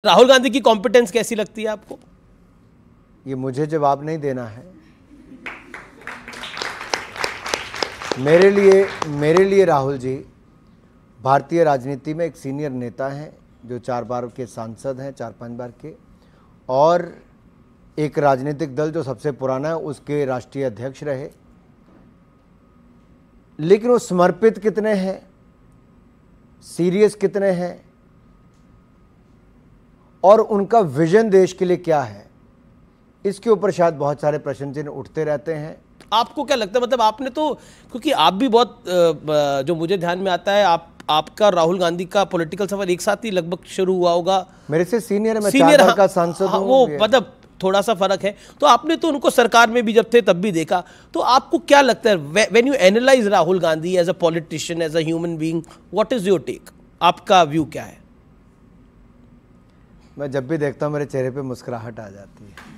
राहुल गांधी की कॉम्पिटेंस कैसी लगती है आपको? ये मुझे जवाब नहीं देना है। मेरे लिए राहुल जी भारतीय राजनीति में एक सीनियर नेता हैं जो 4 बार के सांसद हैं, 4-5 बार के, और एक राजनीतिक दल जो सबसे पुराना है उसके राष्ट्रीय अध्यक्ष रहे। लेकिन वो समर्पित कितने हैं, सीरियस कितने हैं और उनका विजन देश के लिए क्या है, इसके ऊपर शायद बहुत सारे प्रश्न चिन्ह उठते रहते हैं। आपको क्या लगता है, मतलब आपने तो, क्योंकि आप भी बहुत जो मुझे ध्यान में आता है, आपका राहुल गांधी का पॉलिटिकल सफर एक साथ ही लगभग शुरू हुआ होगा। मेरे से सीनियर है, मैं 4 बार का सांसद हूं। वो मतलब थोड़ा सा फर्क है। तो आपने तो उनको सरकार में भी जब थे तब भी देखा, तो आपको क्या लगता है when you analyse Rahul Gandhi as a politician, as a human being, what is your take? आपका व्यू क्या है? मैं जब भी देखता हूं मेरे चेहरे पे मुस्कुराहट आ जाती है।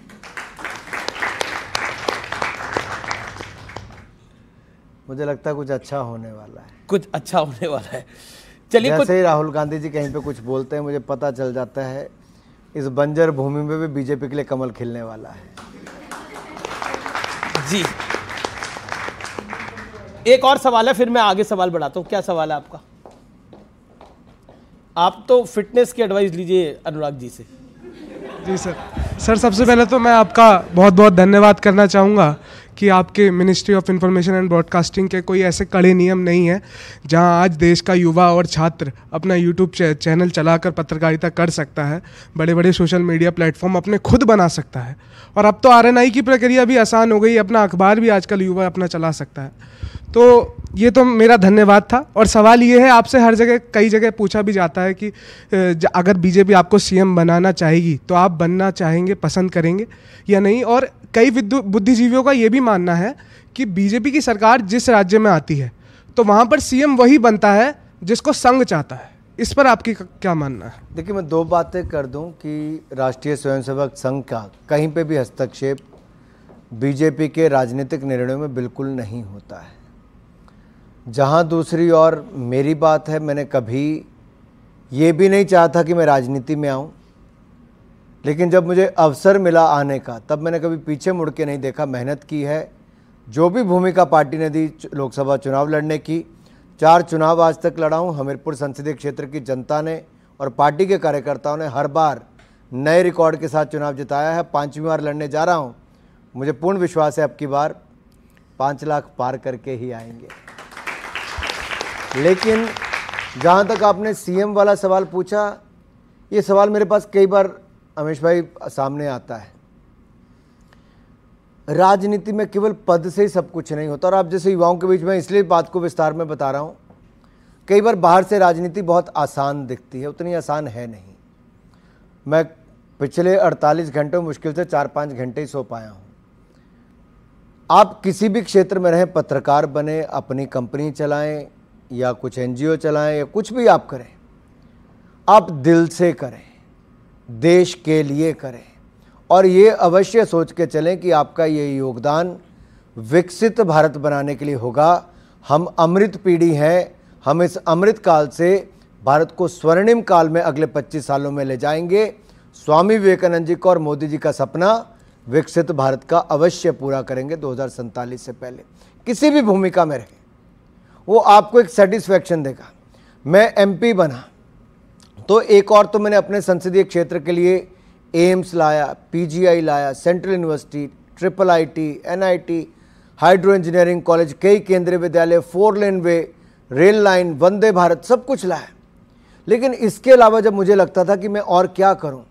मुझे लगता है कुछ अच्छा होने वाला है, कुछ अच्छा होने वाला है। चलिए, जैसे ही राहुल गांधी जी कहीं पे कुछ बोलते हैं मुझे पता चल जाता है इस बंजर भूमि में भी बीजेपी के लिए कमल खिलने वाला है। जी, एक और सवाल है, फिर मैं आगे सवाल बढ़ाता हूं। क्या सवाल है आपका? आप तो फिटनेस की एडवाइस लीजिए अनुराग जी से। जी सर, सबसे पहले तो मैं आपका बहुत बहुत धन्यवाद करना चाहूँगा कि आपके ministry of information and broadcasting के कोई ऐसे कड़े नियम नहीं है जहां आज देश का युवा और छात्र अपना यूट्यूब चैनल चलाकर पत्रकारिता कर सकता है, बड़े बड़े सोशल मीडिया प्लेटफॉर्म अपने खुद बना सकता है, और अब तो आरएनआई की प्रक्रिया भी आसान हो गई, अपना अखबार भी आजकल युवा अपना चला सकता है। तो ये तो मेरा धन्यवाद था। और सवाल ये है, आपसे हर जगह कई जगह पूछा भी जाता है कि अगर बीजेपी आपको सीएम बनाना चाहेगी तो आप बनना चाहेंगे, पसंद करेंगे या नहीं? और कई बुद्धिजीवियों का ये भी मानना है कि बीजेपी की सरकार जिस राज्य में आती है तो वहाँ पर सीएम वही बनता है जिसको संघ चाहता है। इस पर आपकी क्या मानना है? देखिए, मैं 2 बातें कर दूं कि राष्ट्रीय स्वयंसेवक संघ का कहीं पे भी हस्तक्षेप बीजेपी के राजनीतिक निर्णयों में बिल्कुल नहीं होता है। जहां दूसरी ओर मेरी बात है, मैंने कभी ये भी नहीं चाहा था कि मैं राजनीति में आऊं, लेकिन जब मुझे अवसर मिला आने का तब मैंने कभी पीछे मुड़ के नहीं देखा। मेहनत की है, जो भी भूमिका पार्टी ने दी, लोकसभा चुनाव लड़ने की, 4 चुनाव आज तक लड़ा हूँ। हमीरपुर संसदीय क्षेत्र की जनता ने और पार्टी के कार्यकर्ताओं ने हर बार नए रिकॉर्ड के साथ चुनाव जिताया है। 5वीं बार लड़ने जा रहा हूँ। मुझे पूर्ण विश्वास है अब की बार 5 लाख पार करके ही आएंगे। लेकिन जहाँ तक आपने सीएम वाला सवाल पूछा, ये सवाल मेरे पास कई बार अमीश भाई सामने आता है। राजनीति में केवल पद से ही सब कुछ नहीं होता, और आप जैसे युवाओं के बीच में इसलिए बात को विस्तार में बता रहा हूँ। कई बार बाहर से राजनीति बहुत आसान दिखती है, उतनी आसान है नहीं। मैं पिछले 48 घंटों मुश्किल से 4-5 घंटे ही सो पाया हूँ। आप किसी भी क्षेत्र में रहें, पत्रकार बने, अपनी कंपनी चलाएं या कुछ एनजीओ चलाएं या कुछ भी आप करें, आप दिल से करें, देश के लिए करें, और ये अवश्य सोच के चलें कि आपका ये योगदान विकसित भारत बनाने के लिए होगा। हम अमृत पीढ़ी हैं, हम इस अमृत काल से भारत को स्वर्णिम काल में अगले 25 सालों में ले जाएंगे। स्वामी विवेकानंद जी का और मोदी जी का सपना विकसित भारत का अवश्य पूरा करेंगे 2047 से पहले। किसी भी भूमिका में रहे, वो आपको एक सेटिस्फैक्शन देगा। मैं एमपी बना तो एक और तो मैंने अपने संसदीय क्षेत्र के लिए एम्स लाया, पीजीआई लाया, central university, IIIT, NIT, hydro engineering college, कई केंद्रीय विद्यालय, 4 लेन वे, रेल लाइन, वंदे भारत, सब कुछ लाया। लेकिन इसके अलावा जब मुझे लगता था कि मैं और क्या करूं,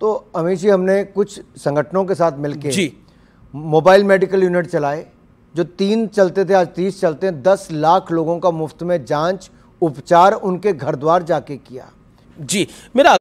तो अमीश जी हमने कुछ संगठनों के साथ मिलकर मोबाइल मेडिकल यूनिट चलाए, जो 3 चलते थे, आज 30 चलते हैं। 10 लाख लोगों का मुफ्त में जांच उपचार उनके घर द्वार जाके किया। जी, मेरा